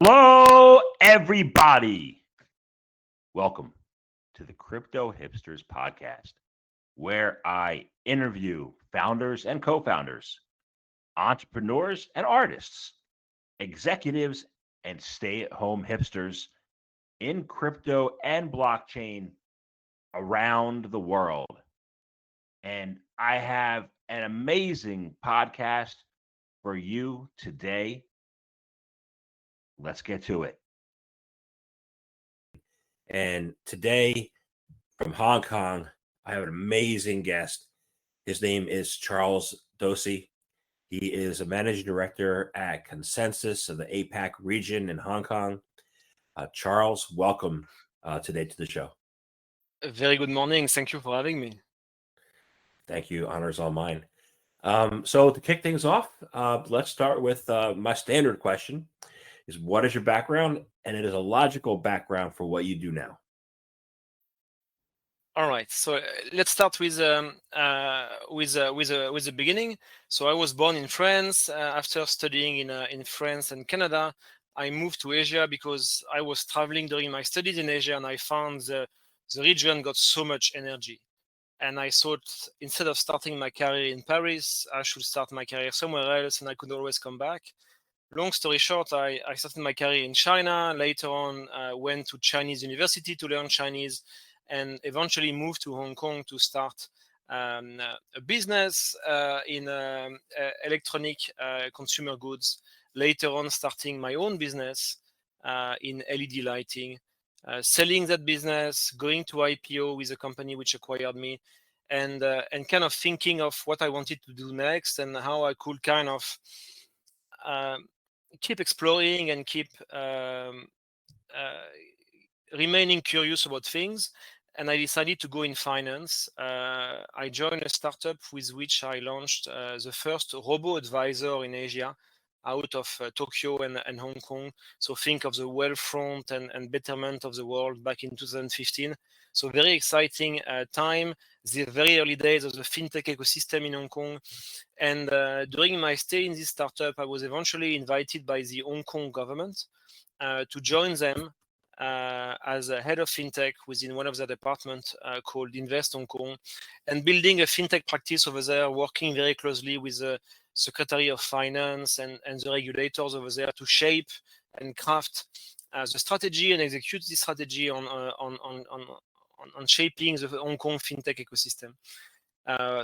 Hello, everybody. Welcome to the Crypto Hipsters podcast, where I interview founders and co founders, entrepreneurs and artists, executives and stay at home hipsters in crypto and blockchain around the world. And I have an amazing podcast for you today. Let's get to it. And today from Hong Kong, I have an amazing guest. His name is Charles Dosey. He is a managing director at ConsenSys of the APAC region in Hong Kong. Charles, welcome today to the show. A very good morning. Thank you for having me. Thank you. Honor's all mine. So to kick things off, let's start with my standard question is what is your background? And it is a logical background for what you do now. All right. So let's start with the beginning. So I was born in France. After studying in France and Canada, I moved to Asia because I was traveling during my studies in Asia, and I found the region got so much energy. And I thought instead of starting my career in Paris, I should start my career somewhere else, and I could always come back. Long story short, I started my career in China. Later on, went to Chinese university to learn Chinese, and eventually moved to Hong Kong to start a business in electronic consumer goods. Later on, starting my own business in LED lighting, selling that business, going to IPO with a company which acquired me, and kind of thinking of what I wanted to do next and how I could kind of keep exploring and keep remaining curious about things. And I decided to go in finance. I joined a startup with which I launched the first robo-advisor in Asia out of Tokyo and Hong Kong. So think of the wealth front and betterment of the world back in 2015. So very exciting time, the very early days of the fintech ecosystem in Hong Kong. And during my stay in this startup, I was eventually invited by the Hong Kong government to join them as a head of fintech within one of the departments called Invest Hong Kong, and building a fintech practice over there, working very closely with the Secretary of Finance and the regulators over there to shape and craft the strategy and execute the strategy on shaping the Hong Kong fintech ecosystem.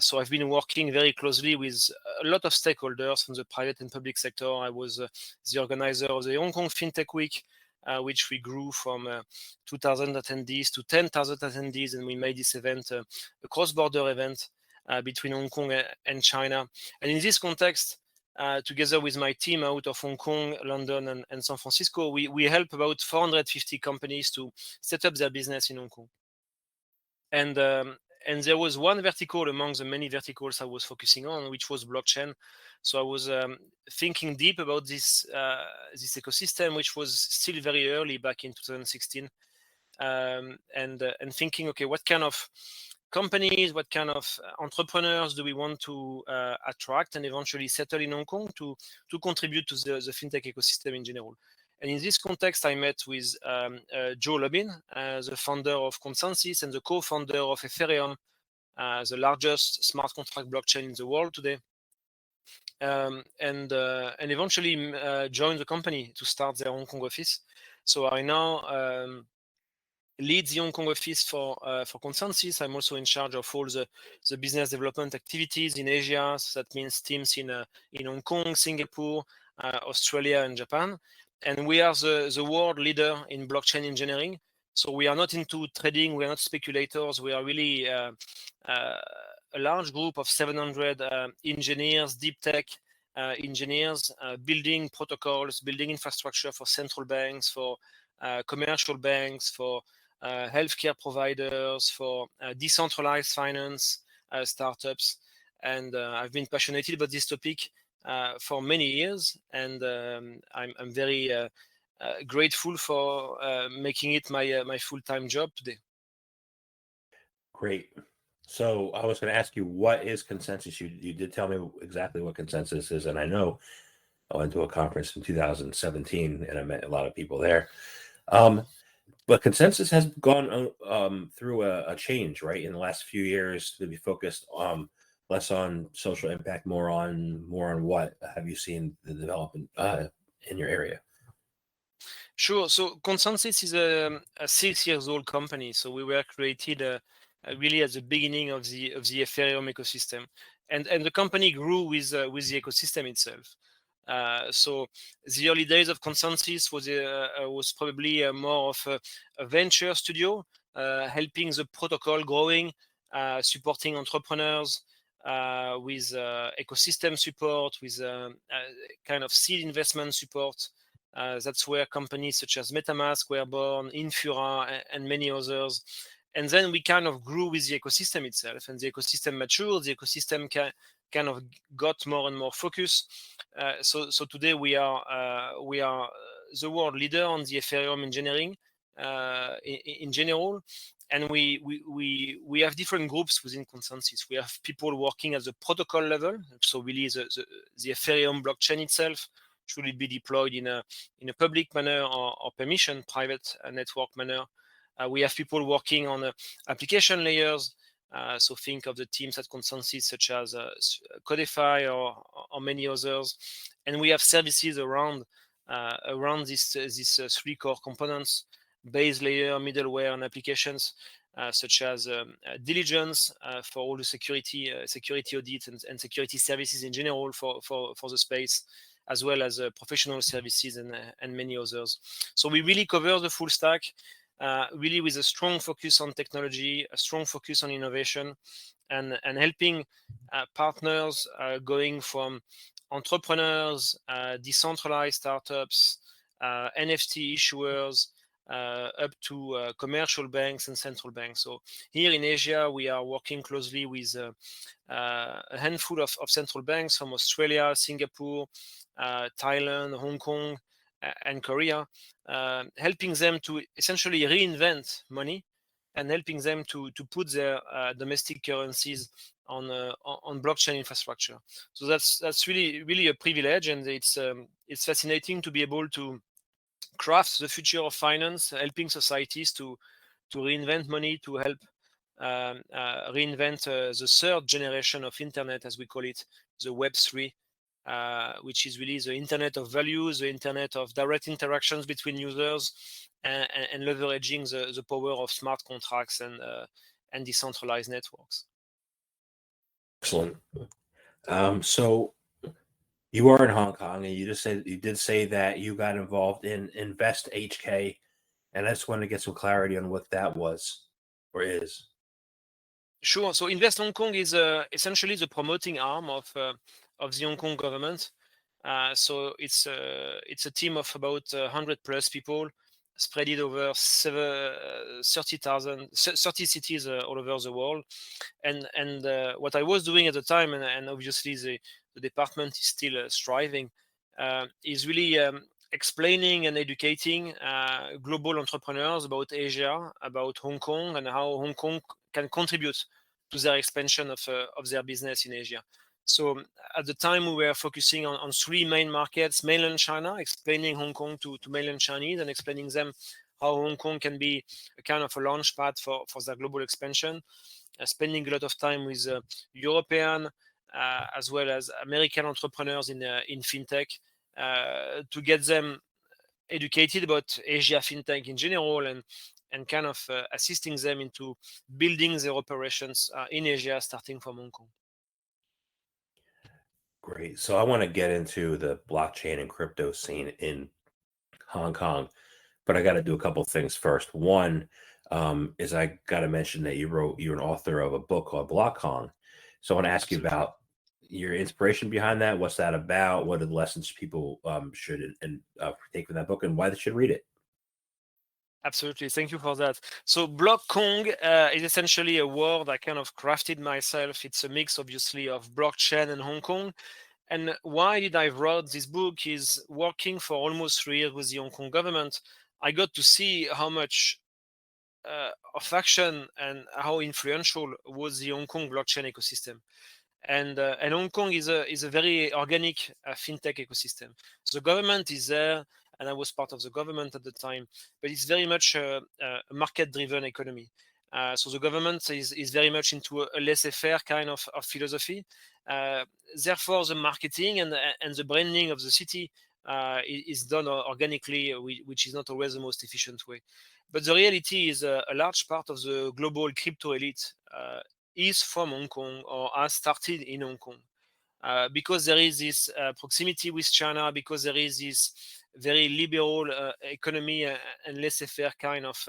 So I've been working very closely with a lot of stakeholders from the private and public sector. I was the organizer of the Hong Kong Fintech Week, which we grew from 2,000 attendees to 10,000 attendees, and we made this event a cross-border event between Hong Kong and China. And in this context, together with my team out of Hong Kong, London, and San Francisco, we help about 450 companies to set up their business in Hong Kong. And there was one vertical among the many verticals I was focusing on, which was blockchain. So I was thinking deep about this ecosystem, which was still very early back in 2016, and thinking, okay, what kind of companies, what kind of entrepreneurs do we want to attract and eventually settle in Hong Kong to contribute to the fintech ecosystem in general. And in this context, I met with Joe Lubin, the founder of ConsenSys and the co-founder of Ethereum, the largest smart contract blockchain in the world today, and eventually joined the company to start their Hong Kong office. So I now lead the Hong Kong office for ConsenSys. I'm also in charge of all the business development activities in Asia. So that means teams in Hong Kong, Singapore, Australia, and Japan. And we are the world leader in blockchain engineering. So we are not into trading. We are not speculators. We are really a large group of 700 engineers, deep tech engineers, building protocols, building infrastructure for central banks, for commercial banks, for healthcare providers, for decentralized finance startups. And I've been passionate about this topic for many years, and I'm very grateful for making it my full-time job today. Great. So I was going to ask you, what is ConsenSys? You did tell me exactly what ConsenSys is, and I know I went to a conference in 2017 and I met a lot of people there. But ConsenSys has gone through a change, right, in the last few years to be focused less on social impact, more on what have you seen the development in your area? Sure. So ConsenSys is a 6 years old company. So we were created really at the beginning of the Ethereum ecosystem, and the company grew with the ecosystem itself. So the early days of ConsenSys was probably more of a venture studio, helping the protocol growing, supporting entrepreneurs with ecosystem support, with kind of seed investment support. That's where companies such as MetaMask were born, Infura, and many others. And then we kind of grew with the ecosystem itself, and the ecosystem matured. The ecosystem kind of got more and more focus. So today we are the world leader on the Ethereum engineering in general. And we have different groups within ConsenSys. We have people working at the protocol level, so really the Ethereum blockchain itself. Should it be deployed in a public manner or permission private network manner? We have people working on application layers. So think of the teams at ConsenSys such as Codify or many others. And we have services around these three core components: base layer, middleware, and applications, such as diligence for all the security audits and security services in general for the space, as well as professional services and many others. So we really cover the full stack, really with a strong focus on technology, a strong focus on innovation, and helping partners going from entrepreneurs, decentralized startups, NFT issuers, up to commercial banks and central banks. So here in Asia, we are working closely with a handful of central banks from Australia, Singapore, Thailand, Hong Kong, and Korea, helping them to essentially reinvent money and helping them to put their domestic currencies on blockchain infrastructure. So that's really a privilege, and it's fascinating to be able to craft the future of finance, helping societies to reinvent money, to help reinvent the third generation of internet, as we call it, the Web3, which is really the internet of values, the internet of direct interactions between users, and leveraging the power of smart contracts and decentralized networks. Excellent. So you are in Hong Kong, and you did say that you got involved in Invest HK, and I just wanted to get some clarity on what that was or is. Sure. So Invest Hong Kong is essentially the promoting arm of the Hong Kong government. So it's a team of about 100 plus people spread it over 30 cities all over the world. And what I was doing at the time, and obviously the department is still striving, is really explaining and educating global entrepreneurs about Asia, about Hong Kong, and how Hong Kong can contribute to their expansion of their business in Asia. So at the time, we were focusing on three main markets: mainland China, explaining Hong Kong to mainland Chinese and explaining them how Hong Kong can be a kind of a launch pad for their global expansion. Spending a lot of time with European as well as American entrepreneurs in fintech to get them educated about Asia fintech in general, and kind of assisting them into building their operations in Asia, starting from Hong Kong. Great. So I want to get into the blockchain and crypto scene in Hong Kong, but I got to do a couple things first. One is I got to mention that you're an author of a book called Block Kong. So I want to ask you about your inspiration behind that. What's that about? What are the lessons people should take from that book, and why they should read it? Absolutely. Thank you for that. So Block Kong is essentially a word I kind of crafted myself. It's a mix, obviously, of blockchain and Hong Kong. And why did I write this book is working for almost 3 years with the Hong Kong government, I got to see how much of action and how influential was the Hong Kong blockchain ecosystem. And Hong Kong is a very organic fintech ecosystem. The government is there, and I was part of the government at the time, but it's very much a market-driven economy. So the government is very much into a laissez-faire kind of philosophy. Therefore, the marketing and the branding of the city is done organically, which is not always the most efficient way. But the reality is a large part of the global crypto elite is from Hong Kong or has started in Hong Kong. Because there is this proximity with China, because there is this very liberal economy and laissez-faire kind of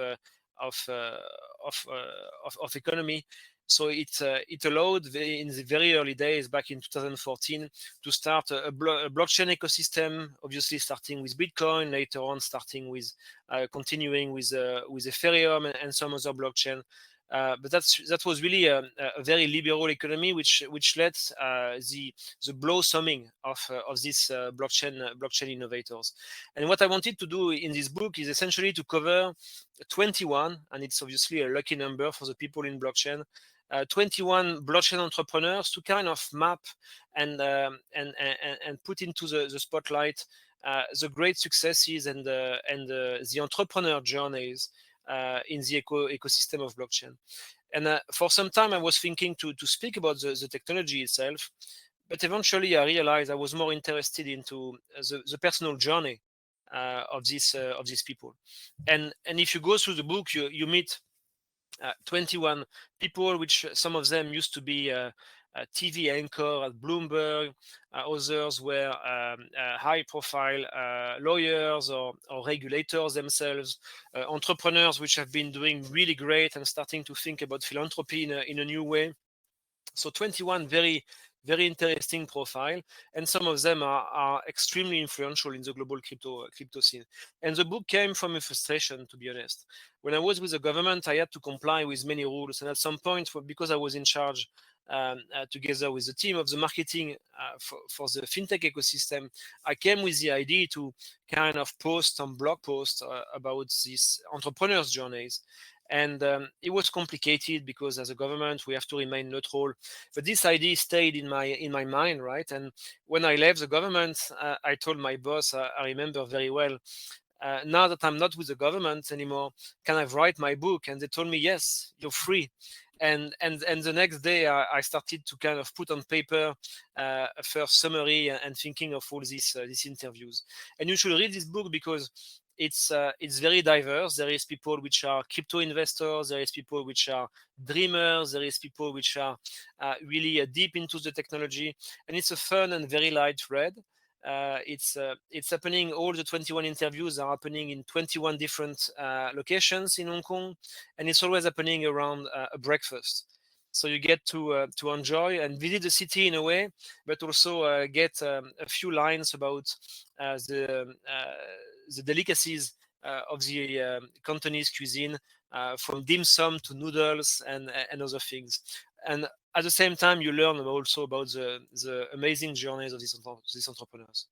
economy. So it allowed in the very early days, back in 2014, to start a blockchain ecosystem. Obviously, starting with Bitcoin, later on starting with continuing with Ethereum and some other blockchain. But that was really a very liberal economy, which led the blossoming of these blockchain innovators. And what I wanted to do in this book is essentially to cover 21, and it's obviously a lucky number for the people in blockchain. 21 blockchain entrepreneurs to kind of map and put into the spotlight the great successes and the entrepreneur journeys in the ecosystem of blockchain. And for some time, I was thinking to speak about the technology itself, but eventually I realized I was more interested into the personal journey of these people. And if you go through the book, you meet 21 people, which some of them used to be a TV anchor at Bloomberg, others were high-profile lawyers or regulators themselves, entrepreneurs which have been doing really great and starting to think about philanthropy in a new way. So 21 very, very interesting profile, and some of them are extremely influential in the global crypto scene. And the book came from a frustration, to be honest. When I was with the government, I had to comply with many rules, and at some point, because I was in charge together with the team of the marketing for the fintech ecosystem, I came with the idea to kind of post some blog posts about these entrepreneurs' journeys. And it was complicated because as a government, we have to remain neutral. But this idea stayed in my mind, right? And when I left the government, I told my boss, I remember very well, now that I'm not with the government anymore, can I write my book? And they told me, yes, you're free. And the next day, I started to kind of put on paper a first summary and thinking of all these interviews. And you should read this book because it's very diverse. There is people which are crypto investors. There is people which are dreamers. There is people which are really deep into the technology. And it's a fun and very light read. It's happening. All the 21 interviews are happening in 21 different locations in Hong Kong, and it's always happening around a breakfast. So you get to enjoy and visit the city in a way, but also get a few lines about the delicacies of the Cantonese cuisine, from dim sum to noodles and other things. And at the same time, you learn also about the amazing journeys of these entrepreneurs.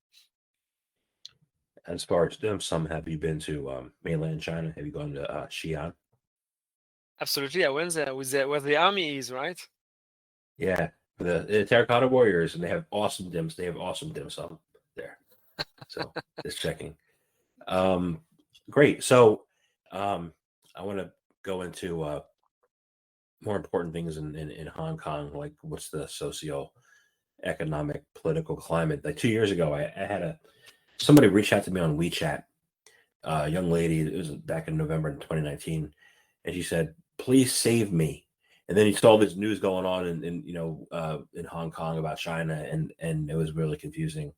As far as dim sum, have you been to mainland China? Have you gone to Xi'an? Absolutely, I went there where the army is, right? Yeah, the Terracotta Warriors, and they have awesome dim sum there. So just checking. Great. So I want to go into more important things in Hong Kong, like what's the socio-economic political climate. Like 2 years ago, I had somebody reach out to me on WeChat, a young lady. It was back in November 2019, and she said, "Please save me." And then he saw this news going on in Hong Kong about China, and it was really confusing.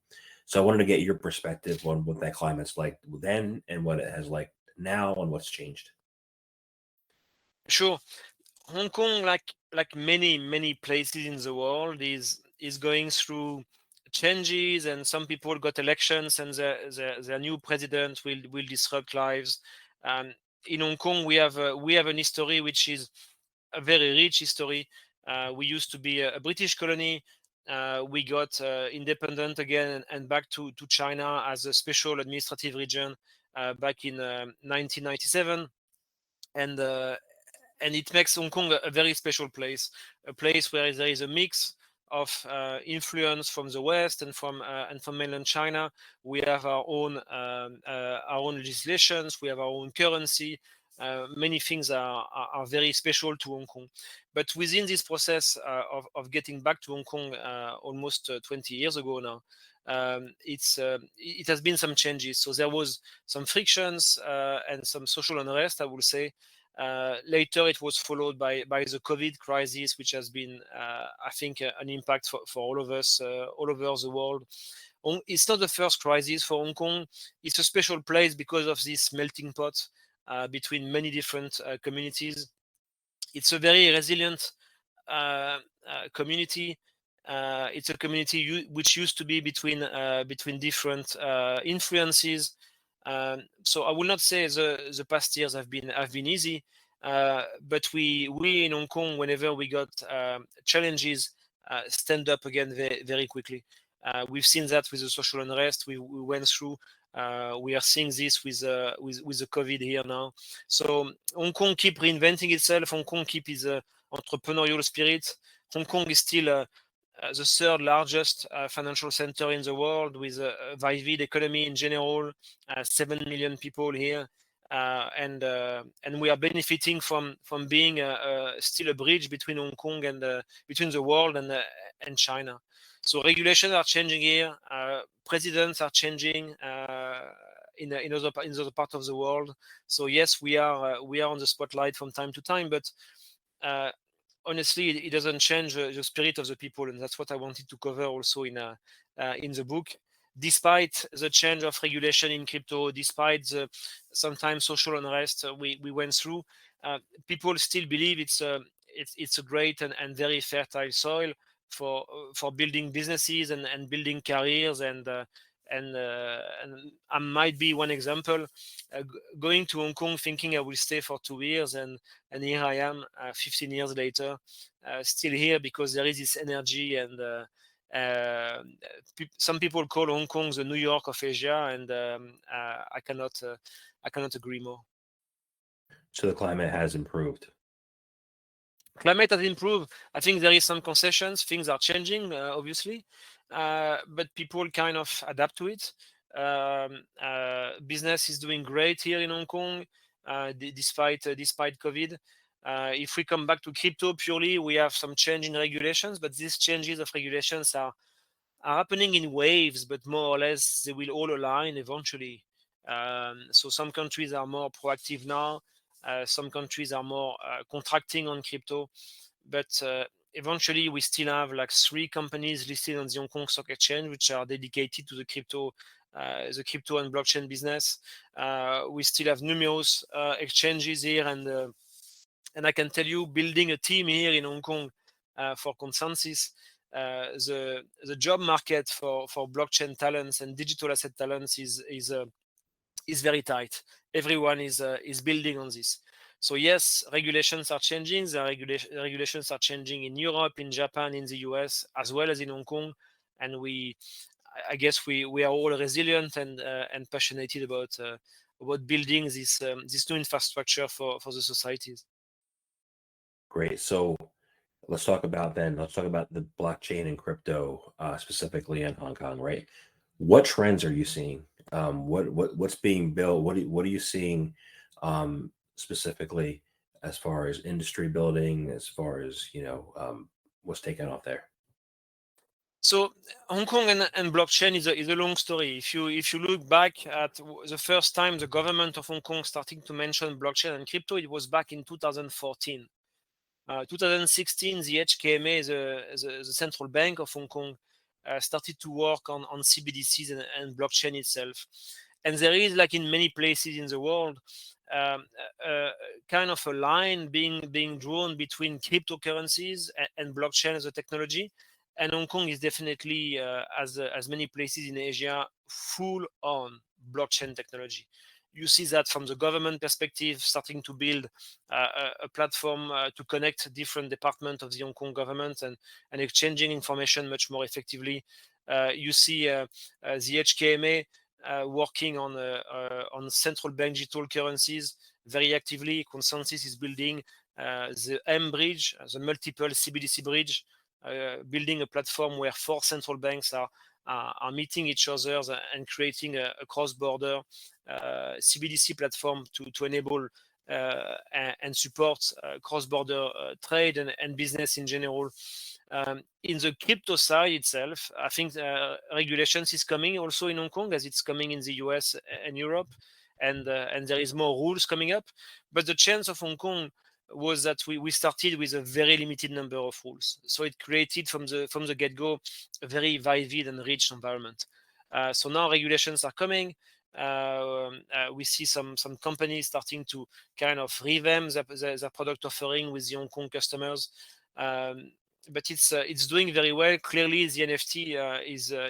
So I wanted to get your perspective on what that climate's like then and what it has like now and what's changed. Sure. Hong Kong, like many places in the world, is going through changes, and some people got elections, and their new president will disrupt lives. In Hong Kong, we have an history which is a very rich history. We used to be a British colony. We got independent again and back to China as a special administrative region back in 1997, and it makes Hong Kong a very special place, a place where there is a mix of influence from the West and from mainland China. We have our own legislations. We have our own currency. Many things are very special to Hong Kong. But within this process of getting back to Hong Kong almost 20 years ago now, it has been some changes. So there was some frictions and some social unrest, I would say. Later, it was followed by the COVID crisis, which has been, I think, an impact for all of us all over the world. It's not the first crisis for Hong Kong. It's a special place because of this melting pot between many different communities. It's a very resilient community. It's a community which used to be between different influences. So I will not say the past years have been easy, but we in Hong Kong, whenever we got challenges, stand up again very, very quickly. We've seen that with the social unrest we went through. We are seeing this with the COVID here now. So Hong Kong keep reinventing itself. Hong Kong keep its entrepreneurial spirit. Hong Kong is still the third largest financial center in the world, with a vivid economy in general, 7 million people here, and we are benefiting from being still a bridge between Hong Kong and between the world and China. So regulations are changing here, presidents are changing in other parts of the world. So yes, we are on the spotlight from time to time, but honestly, it doesn't change the spirit of the people, and that's what I wanted to cover also in the book. Despite the change of regulation in crypto, despite the sometimes social unrest we went through, people still believe it's a great and very fertile soil for building businesses and building careers, and I might be one example. Going to Hong Kong thinking I will stay for 2 years, and here I am 15 years later, still here because there is this energy, and some people call Hong Kong the New York of Asia, and I cannot agree more. So the climate has improved. Climate has improved. I think there is some concessions. Things are changing, obviously, but people kind of adapt to it. Business is doing great here in Hong Kong, despite COVID. If we come back to crypto purely, we have some change in regulations, but these changes of regulations are happening in waves, but more or less they will all align eventually. So some countries are more proactive now. Some countries are more contracting on crypto, but eventually we still have like 3 companies listed on the Hong Kong Stock Exchange which are dedicated to the crypto and blockchain business. We still have numerous exchanges here, and I can tell you, building a team here in Hong Kong for ConsenSys, the job market for blockchain talents and digital asset talents is very tight. Everyone is building on this. So yes, regulations are changing. The regulations are changing in Europe, in Japan, in the US, as well as in Hong Kong. And I guess we are all resilient and passionate about building this new infrastructure for the societies. Great. So let's talk about the blockchain and crypto specifically in Hong Kong, right? What trends are you seeing? What's being built? What are you seeing specifically as far as industry building, as far as what's taken off there? So Hong Kong and blockchain is a long story. If you look back at the first time the government of Hong Kong starting to mention blockchain and crypto, it was back in 2014. 2016, the HKMA, the central bank of Hong Kong, started to work on CBDCs and blockchain itself. And there is, like in many places in the world, kind of a line being drawn between cryptocurrencies and blockchain as a technology. And Hong Kong is definitely, as many places in Asia, full on blockchain technology. You see that from the government perspective, starting to build a platform to connect different departments of the Hong Kong government and exchanging information much more effectively. You see the HKMA working on central bank digital currencies very actively. ConsenSys is building the M bridge, the multiple CBDC bridge, building a platform where 4 central banks are meeting each other and creating a cross-border CBDC platform to enable and support cross-border trade and business in general. In the crypto side itself, I think regulations is coming also in Hong Kong, as it's coming in the US and Europe, and there is more rules coming up. But the chance of Hong Kong was that we started with a very limited number of rules, so it created from the get-go a very vivid and rich environment. So now regulations are coming. We see some companies starting to kind of revamp their product offering with the Hong Kong customers. But it's doing very well. Clearly, the NFT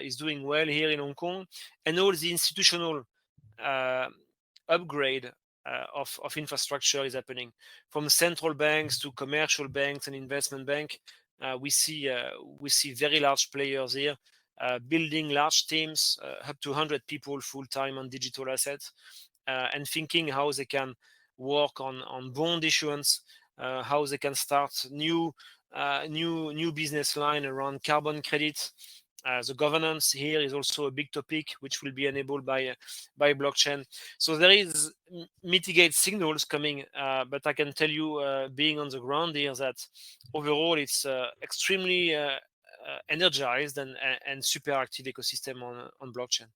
is doing well here in Hong Kong, and all the institutional upgrade of infrastructure is happening, from central banks to commercial banks and investment bank. We see very large players here building large teams, up to 100 people full time on digital assets, and thinking how they can work on bond issuance, how they can start new business line around carbon credits. The governance here is also a big topic, which will be enabled by blockchain. So there is mitigate signals coming, but I can tell you, being on the ground here, that overall it's extremely energized and super active ecosystem on blockchain.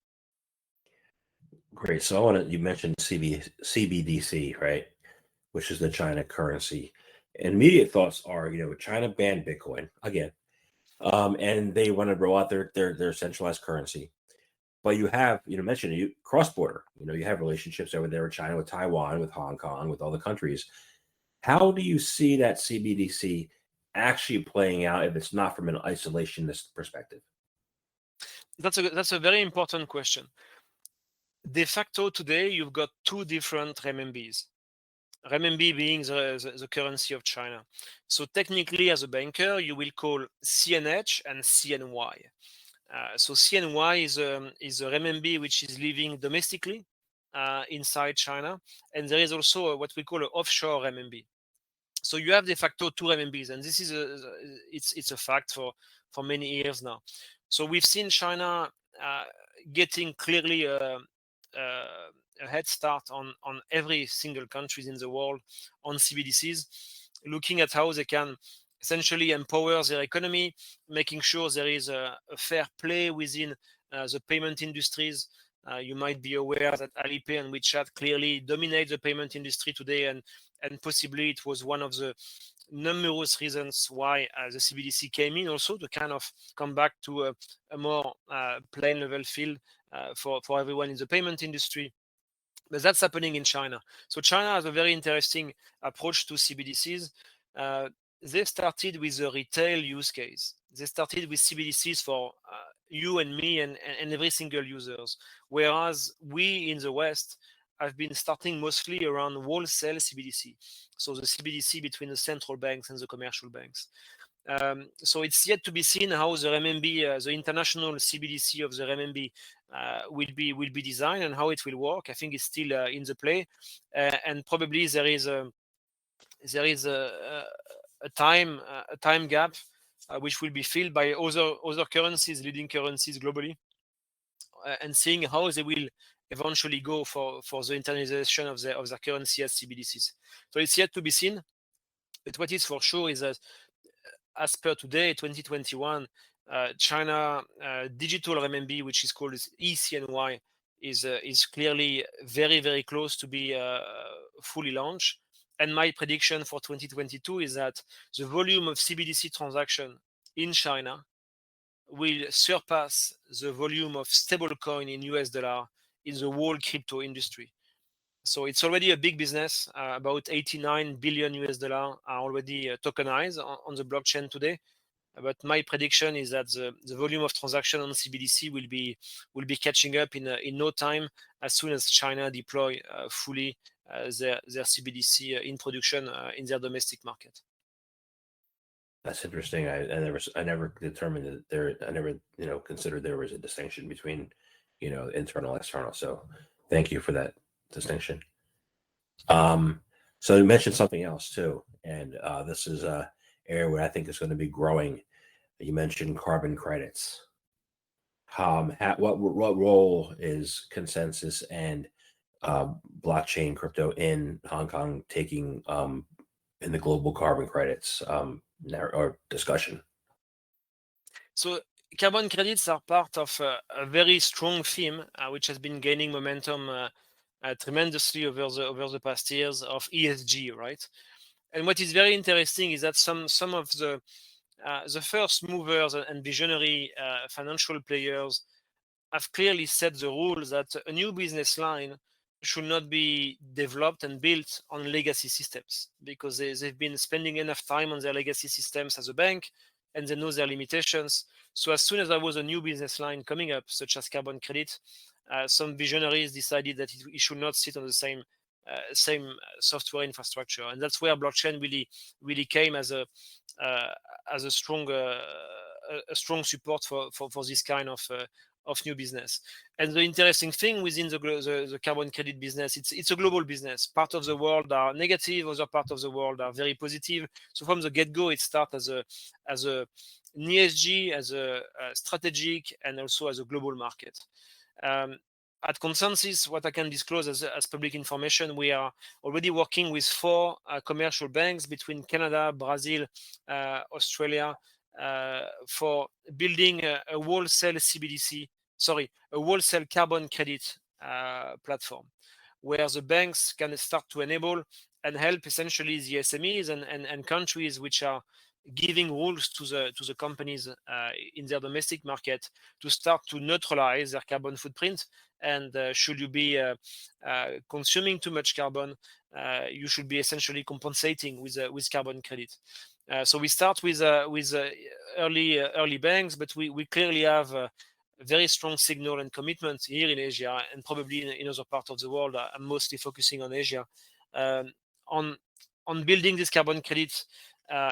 Great. So you mentioned CBDC, right? Which is the China currency. And immediate thoughts are, China banned Bitcoin again. And they want to roll out their centralized currency. But you have, mentioned cross-border. You have relationships over there with China, with Taiwan, with Hong Kong, with all the countries. How do you see that CBDC actually playing out if it's not from an isolationist perspective? That's a very important question. De facto today, you've got 2 different renminbis. Renminbi being the currency of China. So technically, as a banker, you will call CNH and CNY. So CNY is a renminbi which is living domestically inside China, and there is also what we call an offshore renminbi. So you have de facto 2 renminbis, and this is it's a fact for many years now. So we've seen China getting clearly a head start on every single country in the world on CBDCs, looking at how they can essentially empower their economy, making sure there is a fair play within the payment industries. You might be aware that Alipay and WeChat clearly dominate the payment industry today, and possibly it was one of the numerous reasons why the CBDC came in, also to kind of come back to a more plain level field for everyone in the payment industry. But that's happening in China. So China has a very interesting approach to CBDCs. They started with a retail use case. They started with CBDCs for you and me and every single users, whereas we in the West have been starting mostly around wholesale CBDC. So the CBDC between the central banks and the commercial banks. So it's yet to be seen how the renminbi, the international CBDC of the renminbi, will be designed and how it will work. I think it's still in the play, and probably there is a time gap which will be filled by other currencies, leading currencies globally, and seeing how they will eventually go for the internalization of their currency as CBDCs. So it's yet to be seen. But what is for sure is that, as per today, 2021, China digital renminbi, which is called eCNY, is clearly very, very close to be fully launched. And my prediction for 2022 is that the volume of CBDC transaction in China will surpass the volume of stablecoin in US dollar in the whole crypto industry. So it's already a big business. About 89 billion US dollar are already tokenized on the blockchain today. But my prediction is that the volume of transaction on CBDC will be catching up in no time, as soon as China deploy fully their CBDC in production in their domestic market. That's interesting. I never determined that there. I never considered there was a distinction between internal and external. So thank you for that distinction. So you mentioned something else too, and this is a area where I think is going to be growing You mentioned carbon credits. What role is ConsenSys and blockchain crypto in Hong Kong taking in the global carbon credits or discussion? So carbon credits are part of a very strong theme which has been gaining momentum tremendously over the past years of ESG, right? And what is very interesting is that some of the first movers and visionary financial players have clearly set the rules that a new business line should not be developed and built on legacy systems, because they've been spending enough time on their legacy systems as a bank, and they know their limitations. So as soon as there was a new business line coming up, such as carbon credit, some visionaries decided that it should not sit on the same software infrastructure, and that's where blockchain really came as a strong support for this kind of new business. And the interesting thing within the carbon credit business, it's a global business. Part of the world are negative, other part of the world are very positive. So from the get-go, it starts as a ESG, as a strategic, and also as a global market. At ConsenSys, what I can disclose as public information, we are already working with 4 commercial banks between Canada, Brazil, Australia, for building a wholesale CBDC, a wholesale carbon credit platform, where the banks can start to enable and help essentially the SMEs and countries which are giving rules to the companies in their domestic market to start to neutralize their carbon footprint. And should you be consuming too much carbon, you should be essentially compensating with carbon credit. So we start with early banks, but we clearly have a very strong signal and commitment here in Asia, and probably in other parts of the world. I'm mostly focusing on Asia, on building this carbon credit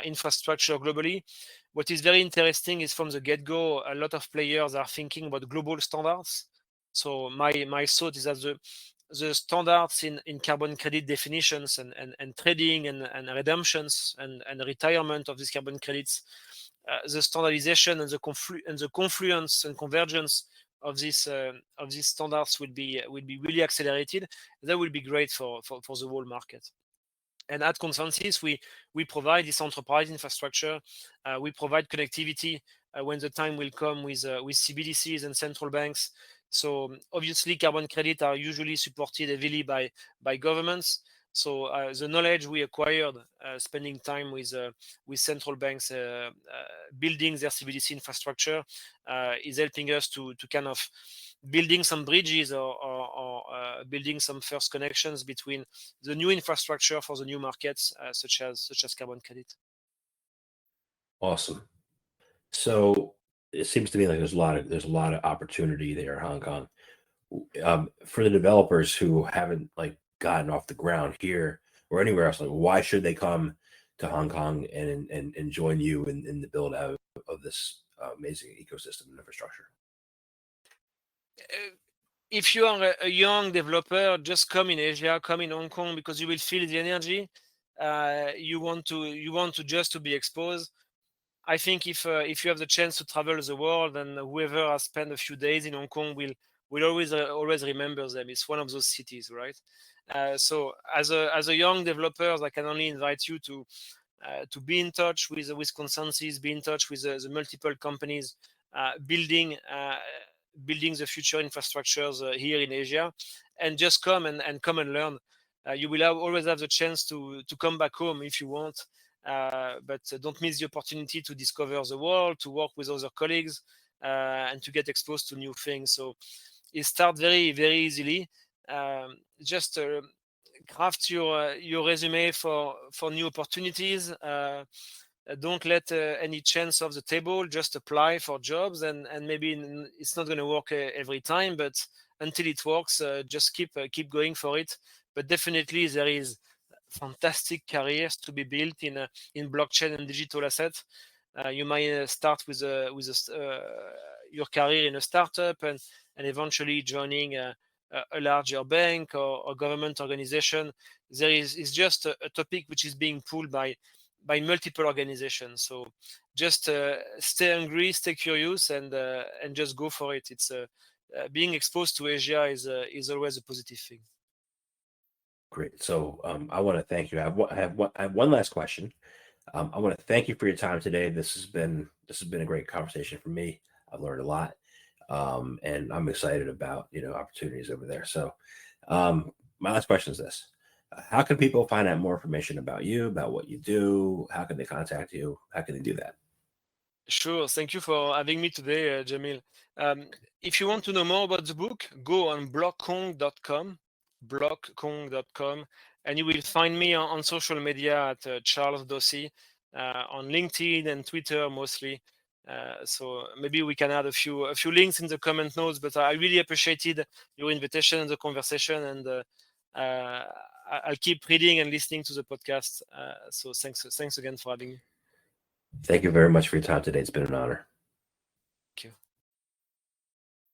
infrastructure globally. What is very interesting is from the get-go, a lot of players are thinking about global standards. So my thought is that the standards in carbon credit definitions and trading and redemptions and retirement of these carbon credits, the standardization and the confluence and convergence of these standards will be really accelerated. That will be great for the whole market. And at ConsenSys, we provide this enterprise infrastructure. We provide connectivity when the time will come with CBDCs and central banks. So obviously, carbon credit are usually supported heavily by governments. So the knowledge we acquired spending time with central banks building their CBDC infrastructure is helping us to kind of building some bridges or building some first connections between the new infrastructure for the new markets, such as carbon credit. Awesome. So it seems to me like there's a lot of opportunity there in Hong Kong. For the developers who haven't gotten off the ground here or anywhere else, why should they come to Hong Kong and join you in the build out of this amazing ecosystem and infrastructure? If you are a young developer, just come in Asia, come in Hong Kong, because you will feel the energy. You want to just to be exposed. I think if you have the chance to travel the world, and whoever has spent a few days in Hong Kong will always remember them. It's one of those cities, right? So as a young developer, I can only invite you to be in touch with ConsenSys, be in touch with the multiple companies building the future infrastructures here in Asia, and just come and learn. You will always have the chance to come back home if you want. But don't miss the opportunity to discover the world, to work with other colleagues, and to get exposed to new things. So it starts very, very easily. Just craft your resume for new opportunities. Don't let any chance off the table. Just apply for jobs, and maybe it's not going to work every time, but until it works, just keep going for it. But definitely there is fantastic careers to be built in blockchain and digital assets. You might start with your career in a startup and eventually joining a larger bank or government organization. There is just a topic which is being pulled by by multiple organizations. So just stay hungry, stay curious, and just go for it. It's being exposed to Asia is always a positive thing. Great. So I want to thank you. I have one last question. I want to thank you for your time today. This has been a great conversation for me. I've learned a lot, and I'm excited about opportunities over there. So my last question is this: how can people find out more information about you, about what you do? How can they contact you? How can they do that? Sure. Thank you for having me today, Jamil. If you want to know more about the book, go on blockcong.com, and you will find me on social media at Charles Dossi, on LinkedIn and Twitter mostly. So maybe we can add a few links in the comment notes. But I really appreciated your invitation and the conversation, and I'll keep reading and listening to the podcast. So thanks again for having me. Thank you very much for your time today. It's been an honor.